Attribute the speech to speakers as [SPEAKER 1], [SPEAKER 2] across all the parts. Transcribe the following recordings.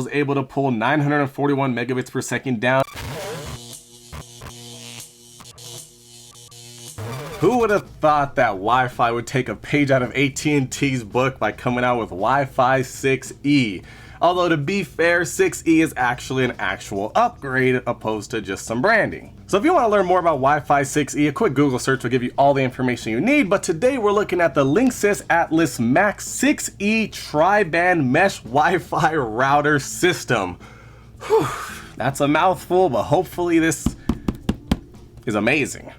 [SPEAKER 1] was able to pull 941 megabits per second down. Who would have thought that Wi-Fi would take a page out of AT&T's book by coming out with Wi-Fi 6E? Although to be fair, 6E is actually an actual upgrade opposed to just some branding. So if you want to learn more about Wi-Fi 6E, a quick Google search will give you all the information you need, but today we're looking at the Linksys Atlas Max 6E tri-band mesh Wi-Fi router system. Whew, that's a mouthful, but hopefully this is amazing.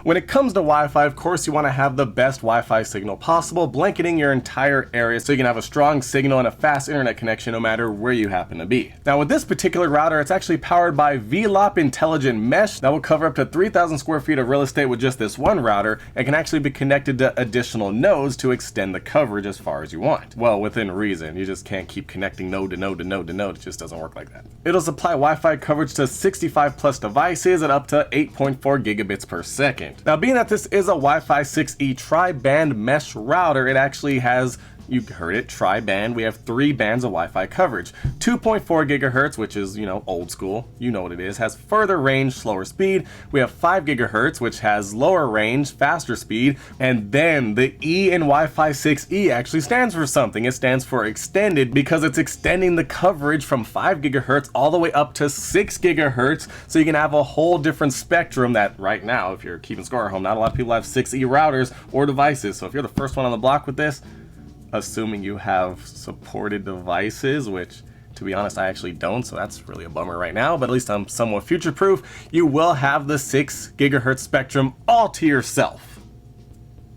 [SPEAKER 1] When it comes to Wi-Fi, of course, you want to have the best Wi-Fi signal possible, blanketing your entire area so you can have a strong signal and a fast internet connection no matter where you happen to be. Now with this particular router, it's actually powered by Velop Intelligent Mesh that will cover up to 3,000 square feet of real estate with just this one router and can actually be connected to additional nodes to extend the coverage as far as you want. Well, within reason. You just can't keep connecting node to node to node to node. It just doesn't work like that. It'll supply Wi-Fi coverage to 65 plus devices at up to 8.4 gigabits per second. Now, being that this is a Wi-Fi 6E tri-band mesh router, it actually has, you heard it, tri-band. We have 3 bands of Wi-Fi coverage. 2.4 gigahertz, which is, old school. You know what it is. Has further range, slower speed. We have 5 gigahertz, which has lower range, faster speed. And then the E in Wi-Fi 6E actually stands for something. It stands for extended because it's extending the coverage from 5 gigahertz all the way up to 6 gigahertz. So you can have a whole different spectrum that right now, if you're keeping score at home, not a lot of people have 6E routers or devices. So if you're the first one on the block with this, assuming you have supported devices, which to be honest I actually don't, so that's really a bummer right now, but at least I'm somewhat future-proof, you will have the 6 gigahertz spectrum all to yourself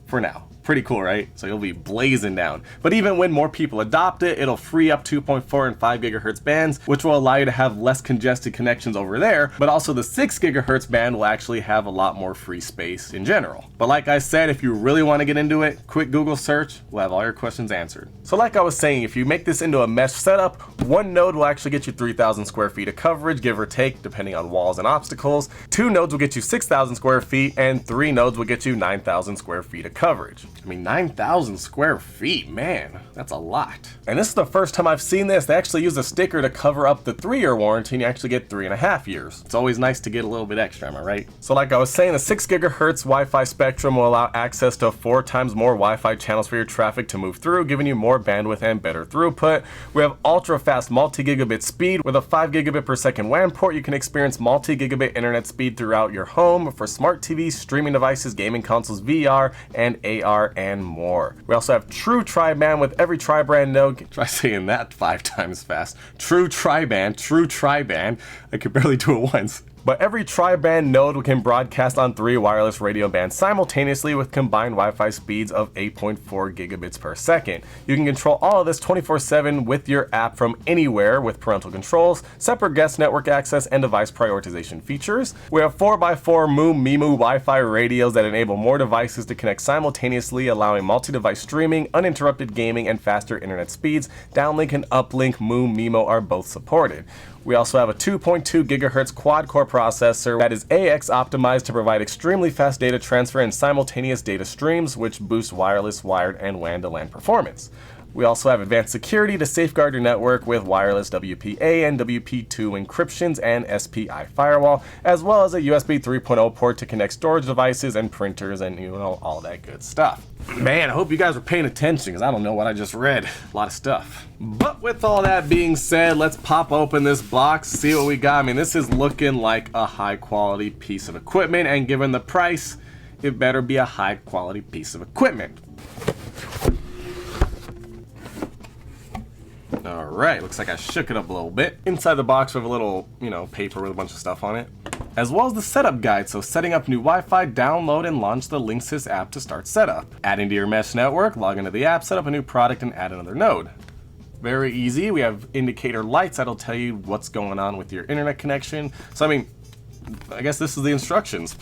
[SPEAKER 1] for now. Pretty cool, right? So you'll be blazing down. But even when more people adopt it, it'll free up 2.4 and 5 gigahertz bands, which will allow you to have less congested connections over there. But also the 6 gigahertz band will actually have a lot more free space in general. But like I said, if you really want to get into it, quick Google search will have all your questions answered. So like I was saying, if you make this into a mesh setup, one node will actually get you 3,000 square feet of coverage, give or take, depending on walls and obstacles. 2 nodes will get you 6,000 square feet, and 3 nodes will get you 9,000 square feet of coverage. I mean, 9,000 square feet, man, that's a lot. And this is the first time I've seen this. They actually use a sticker to cover up the 3-year warranty, and you actually get 3.5 years. It's always nice to get a little bit extra, am I right? So like I was saying, the 6 gigahertz Wi-Fi spectrum will allow access to 4 times more Wi-Fi channels for your traffic to move through, giving you more bandwidth and better throughput. We have ultra-fast multi-gigabit speed. With a 5 gigabit per second WAN port, you can experience multi-gigabit internet speed throughout your home for smart TVs, streaming devices, gaming consoles, VR, and AR, and more. We also have true tri-band with every tri-band node. Try saying that 5 times fast. True tri-band. I could barely do it once. But every tri-band node can broadcast on 3 wireless radio bands simultaneously with combined Wi-Fi speeds of 8.4 gigabits per second. You can control all of this 24/7 with your app from anywhere with parental controls, separate guest network access, and device prioritization features. We have 4x4 MIMU Wi-Fi radios that enable more devices to connect simultaneously, allowing multi-device streaming, uninterrupted gaming, and faster internet speeds. Downlink and uplink MIMO are both supported. We also have a 2.2 gigahertz quad-core processor that is AX optimized to provide extremely fast data transfer and simultaneous data streams, which boost wireless, wired, and WAN to LAN performance. We also have advanced security to safeguard your network with wireless WPA and WP2 encryptions and SPI firewall, as well as a USB 3.0 port to connect storage devices and printers and all that good stuff. Man, I hope you guys are paying attention because I don't know what I just read. A lot of stuff. But with all that being said, let's pop open this box, see what we got. I mean, this is looking like a high quality piece of equipment, and given the price, it better be a high quality piece of equipment. Alright, looks like I shook it up a little bit. Inside the box we have a little, paper with a bunch of stuff on it, as well as the setup guide. So setting up new Wi-Fi, download and launch the Linksys app to start setup. Add into your mesh network, log into the app, set up a new product, and add another node. Very easy. We have indicator lights that'll tell you what's going on with your internet connection. So I guess this is the instructions.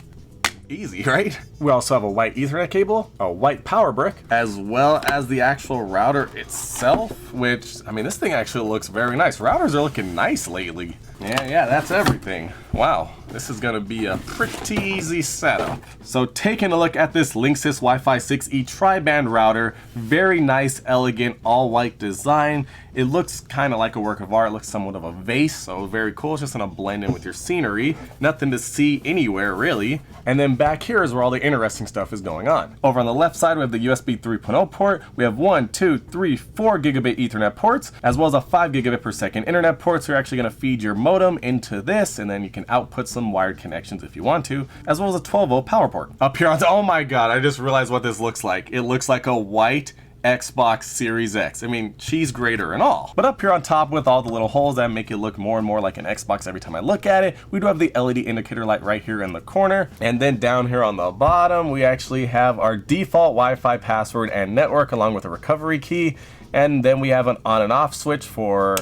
[SPEAKER 1] Easy, right? We also have a white Ethernet cable, a white power brick, as well as the actual router itself, which, this thing actually looks very nice. Routers are looking nice lately. Yeah, that's everything. Wow. this is gonna be a pretty easy setup. So taking a look at this Linksys Wi-Fi 6E tri-band router, very nice, elegant, all white design. It looks kind of like a work of art. It looks somewhat of a vase, so very cool. It's just gonna blend in with your scenery. Nothing to see anywhere really. And then back here is where all the interesting stuff is going on. Over on the left side, we have the USB 3.0 port. We have 1, 2, 3, 4 gigabit Ethernet ports, as well as a 5 gigabit per second internet port. So you're actually gonna feed your modem into this, and then you can output some wired connections if you want to, as well as a 12-volt power port. Up here on oh my god, I just realized what this looks like. It looks like a white Xbox Series X. I mean, cheese grater and all. But up here on top with all the little holes that make it look more and more like an Xbox every time I look at it, we do have the LED indicator light right here in the corner. And then down here on the bottom, we actually have our default Wi-Fi password and network along with a recovery key. And then we have an on and off switch for,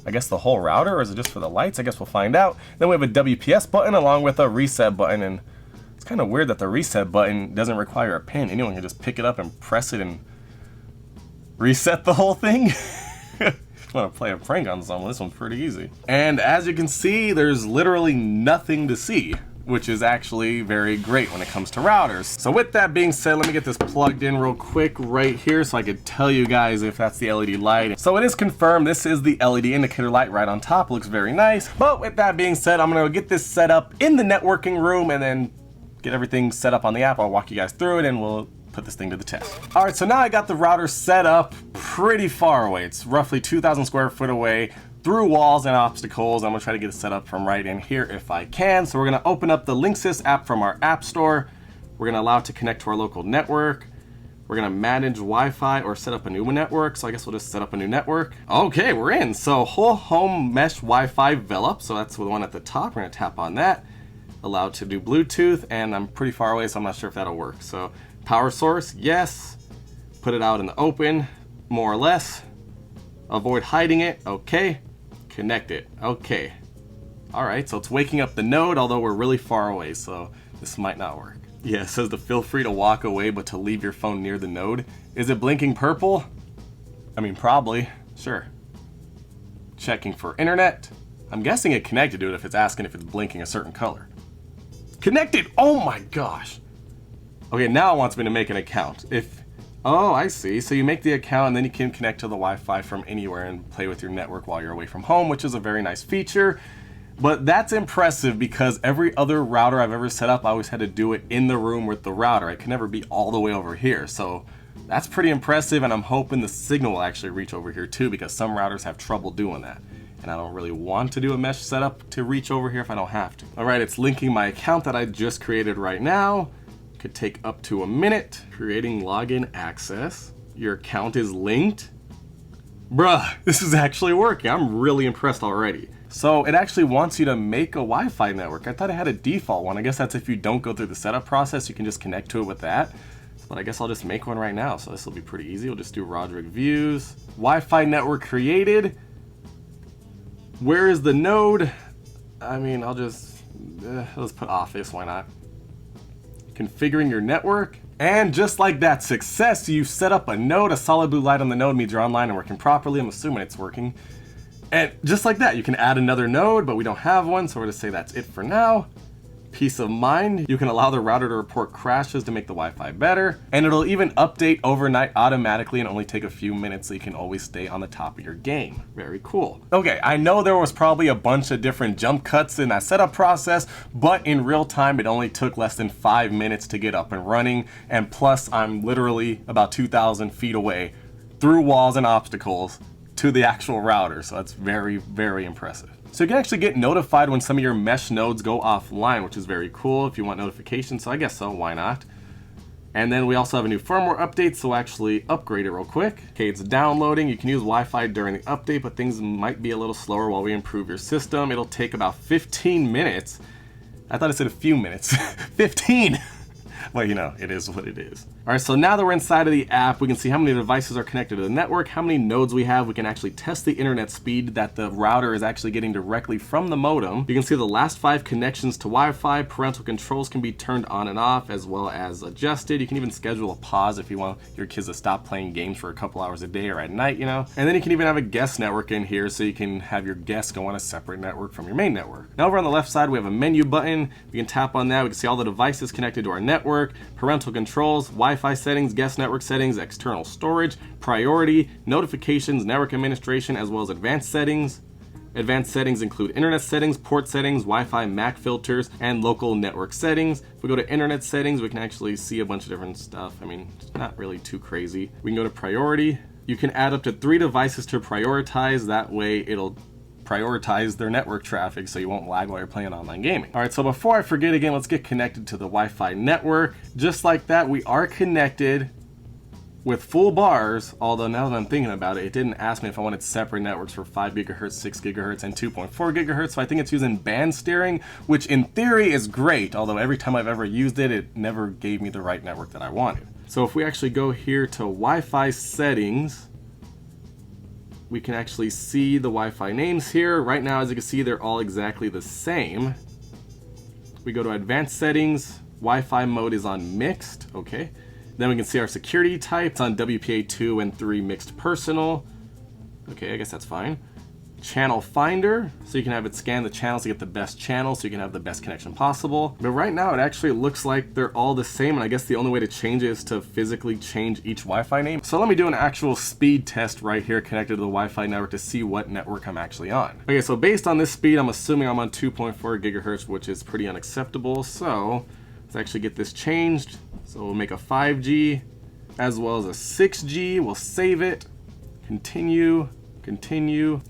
[SPEAKER 1] I guess, the whole router, or is it just for the lights? I guess we'll find out. Then we have a WPS button along with a reset button, and it's kind of weird that the reset button doesn't require a pin. Anyone can just pick it up and press it and reset the whole thing. I'm gonna play a prank on someone. This one's pretty easy. And as you can see, there's literally nothing to see, which is actually very great when it comes to routers. So with that being said, let me get this plugged in real quick right here so I could tell you guys if that's the LED light. So it is confirmed, this is the LED indicator light right on top. It looks very nice. But with that being said, I'm gonna get this set up in the networking room and then get everything set up on the app. I'll walk you guys through it and we'll put this thing to the test. All right, so now I got the router set up pretty far away. It's roughly 2,000 square foot away through walls and obstacles. I'm gonna try to get it set up from right in here if I can. So we're gonna open up the Linksys app from our app store. We're gonna allow it to connect to our local network. We're gonna manage Wi-Fi or set up a new network. So I guess we'll just set up a new network. Okay, we're in. So whole home mesh Wi-Fi Velop. So that's the one at the top. We're gonna tap on that. Allowed to do Bluetooth, and I'm pretty far away, so I'm not sure if that'll work. So power source, yes. Put it out in the open, more or less. Avoid hiding it, okay. Connect it, okay. All right, so it's waking up the node, although we're really far away, so this might not work. Yeah, it says to feel free to walk away, but to leave your phone near the node. Is it blinking purple? I mean, probably, sure. Checking for internet. I'm guessing it connected to it if it's asking if it's blinking a certain color. Connected, oh my gosh. Okay, now it wants me to make an account. Oh, I see. So you make the account and then you can connect to the Wi-Fi from anywhere and play with your network while you're away from home, which is a very nice feature. But that's impressive because every other router I've ever set up, I always had to do it in the room with the router. I could never be all the way over here. So that's pretty impressive, and I'm hoping the signal will actually reach over here too, because some routers have trouble doing that. And I don't really want to do a mesh setup to reach over here if I don't have to. All right, it's linking my account that I just created right now. Could take up to a minute. Creating login access. Your account is linked. Bruh, this is actually working. I'm really impressed already. So it actually wants you to make a Wi-Fi network. I thought it had a default one. I guess that's if you don't go through the setup process, you can just connect to it with that. But I guess I'll just make one right now. So this will be pretty easy. We'll just do RodrickViews. Wi-Fi network created. Where is the node? I mean, I'll just, let's put office, why not? Configuring your network. And just like that, success, you set up a node. A solid blue light on the node means you're online and working properly. I'm assuming it's working. And just like that, you can add another node, but we don't have one, so we're gonna say that's it for now. Peace of mind. You can allow the router to report crashes to make the Wi-Fi better, and it'll even update overnight automatically and only take a few minutes, so you can always stay on the top of your game. Very cool. Okay, I know there was probably a bunch of different jump cuts in that setup process, but in real time it only took less than 5 minutes to get up and running, and plus I'm literally about 2,000 feet away through walls and obstacles to the actual router, so that's very, very impressive. So you can actually get notified when some of your mesh nodes go offline, which is very cool if you want notifications, so I guess so, why not? And then we also have a new firmware update, so we'll actually upgrade it real quick. Okay, it's downloading. You can use Wi-Fi during the update, but things might be a little slower while we improve your system. It'll take about 15 minutes. I thought it said a few minutes. 15! But you know, it is what it is. All right, so now that we're inside of the app, we can see how many devices are connected to the network, how many nodes we have. We can actually test the internet speed that the router is actually getting directly from the modem. You can see the last 5 connections to Wi-Fi. Parental controls can be turned on and off as well as adjusted. You can even schedule a pause if you want your kids to stop playing games for a couple hours a day or at night, you know. And then you can even have a guest network in here so you can have your guests go on a separate network from your main network. Now over on the left side, we have a menu button. We can tap on that. We can see all the devices connected to our network, parental controls, Wi-Fi settings, guest network settings, external storage, priority, notifications, network administration, as well as advanced settings. Advanced settings include internet settings, port settings, Wi-Fi, MAC filters, and local network settings. If we go to internet settings, we can actually see a bunch of different stuff. I mean, it's not really too crazy. We can go to priority. You can add up to 3 devices to prioritize. That way it'll prioritize their network traffic so you won't lag while you're playing online gaming. All right, so before I forget again, let's get connected to the Wi-Fi network. Just like that, we are connected with full bars, although now that I'm thinking about it, it didn't ask me if I wanted separate networks for 5 gigahertz, 6 gigahertz, and 2.4 gigahertz, so I think it's using band steering, which in theory is great, although every time I've ever used it, it never gave me the right network that I wanted. So if we actually go here to Wi-Fi settings, we can actually see the Wi-Fi names here. Right now, as you can see, they're all exactly the same. We go to advanced settings, Wi-Fi mode is on mixed, okay. Then we can see our security type. It's on WPA2 and 3 mixed personal. Okay, I guess that's fine. Channel finder, so you can have it scan the channels to get the best channel so you can have the best connection possible. But right now it actually looks like they're all the same, and I guess the only way to change it is to physically change each Wi-Fi name. So let me do an actual speed test right here connected to the Wi-Fi network to see what network I'm actually on. Okay, so based on this speed, I'm assuming I'm on 2.4 gigahertz, which is pretty unacceptable. So let's actually get this changed. So we'll make a 5G as well as a 6G. We'll save it, continue.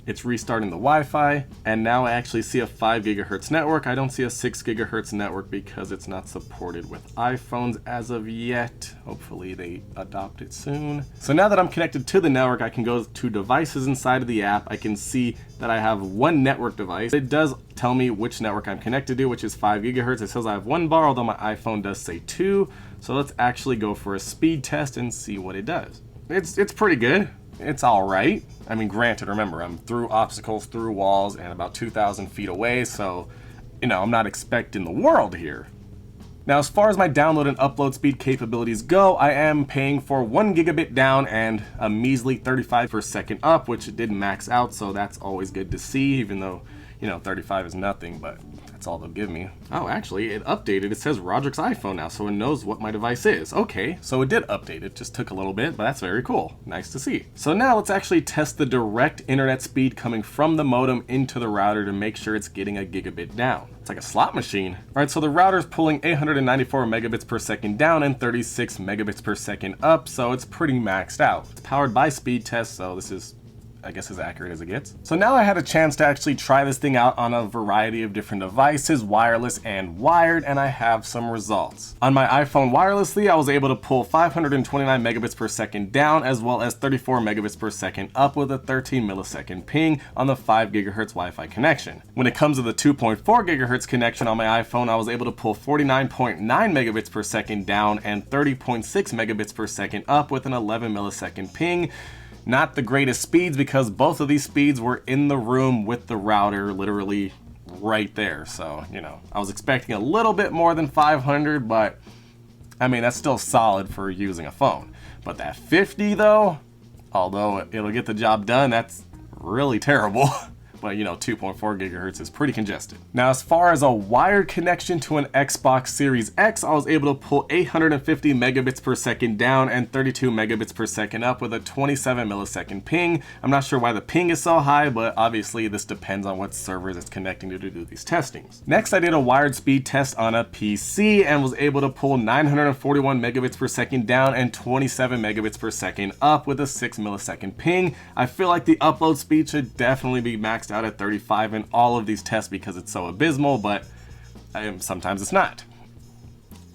[SPEAKER 1] It's restarting the Wi-Fi, and now I actually see a 5 gigahertz network. I don't see a 6 gigahertz network because it's not supported with iPhones as of yet. Hopefully they adopt it soon. So now that I'm connected to the network, I can go to devices inside of the app. I can see that I have 1 network device. It does tell me which network I'm connected to, which is 5 gigahertz. It says I have 1 bar, although my iPhone does say 2. So let's actually go for a speed test and see what it does. It's pretty good. It's all right. I mean, granted, remember, I'm through obstacles, through walls, and about 2,000 feet away, so, you know, I'm not expecting the world here. Now, as far as my download and upload speed capabilities go, I am paying for 1 gigabit down and a measly 35 per second up, which it didn't max out, so that's always good to see, even though, you know, 35 is nothing, but that's all they'll give me. Oh, actually, it updated. It says Rodrick's iPhone now, so it knows what my device is. Okay, so it did update. It just took a little bit, but that's very cool. Nice to see. So now let's actually test the direct internet speed coming from the modem into the router to make sure it's getting a gigabit down. It's like a slot machine. All right, so the router's pulling 894 megabits per second down and 36 megabits per second up, so it's pretty maxed out. It's powered by speed test, so this is, I guess, as accurate as it gets. So now I had a chance to actually try this thing out on a variety of different devices, wireless and wired, and I have some results. On my iPhone wirelessly, I was able to pull 529 megabits per second down as well as 34 megabits per second up with a 13 millisecond ping on the 5 gigahertz Wi-Fi connection. When it comes to the 2.4 gigahertz connection on my iPhone, I was able to pull 49.9 megabits per second down and 30.6 megabits per second up with an 11 millisecond ping. Not the greatest speeds because both of these speeds were in the room with the router literally right there. So, you know, I was expecting a little bit more than 500, but I mean, that's still solid for using a phone. But that 50 though, although it'll get the job done, that's really terrible. But you know, 2.4 gigahertz is pretty congested. Now, as far as a wired connection to an Xbox Series X, I was able to pull 850 megabits per second down and 32 megabits per second up with a 27 millisecond ping. I'm not sure why the ping is so high, but obviously this depends on what servers it's connecting to do these testings. Next, I did a wired speed test on a PC and was able to pull 941 megabits per second down and 27 megabits per second up with a 6 millisecond ping. I feel like the upload speed should definitely be maxed out at 35 in all of these tests because it's so abysmal, but sometimes it's not.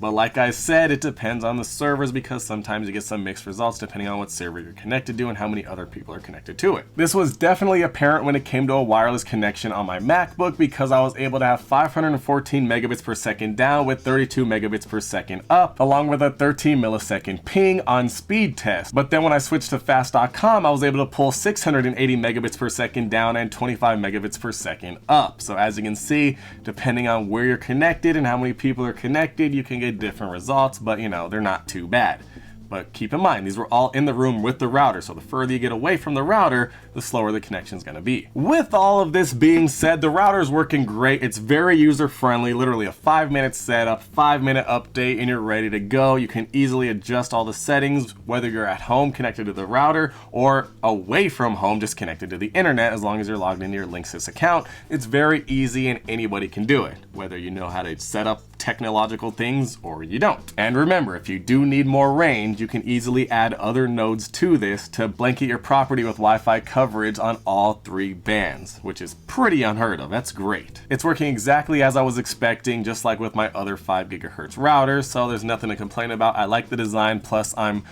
[SPEAKER 1] But like I said, it depends on the servers because sometimes you get some mixed results depending on what server you're connected to and how many other people are connected to it. This was definitely apparent when it came to a wireless connection on my MacBook because I was able to have 514 megabits per second down with 32 megabits per second up, along with a 13 millisecond ping on speed test. But then when I switched to fast.com, I was able to pull 680 megabits per second down and 25 megabits per second up. So as you can see, depending on where you're connected and how many people are connected, you can get different results, but you know, they're not too bad. But keep in mind, these were all in the room with the router, so the further you get away from the router, the slower the connection is going to be. With all of this being said, the router is working great. It's very user-friendly, literally a 5-minute setup, 5-minute update, and you're ready to go. You can easily adjust all the settings, whether you're at home connected to the router or away from home just connected to the internet, as long as you're logged into your Linksys account. It's very easy and anybody can do it, whether you know how to set up technological things or you don't. And remember, if you do need more range, you can easily add other nodes to this to blanket your property with Wi-Fi coverage on all 3 bands, which is pretty unheard of. That's great. It's working exactly as I was expecting, just like with my other 5 gigahertz routers, so there's nothing to complain about. I like the design, plus I'm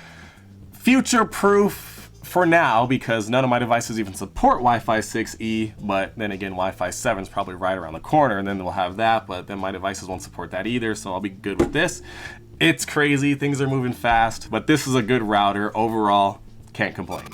[SPEAKER 1] future-proof for now because none of my devices even support Wi-Fi 6E, but then again, Wi-Fi 7 is probably right around the corner, and then we'll have that, but then my devices won't support that either, so I'll be good with this. It's crazy, things are moving fast, but this is a good router. Overall, can't complain.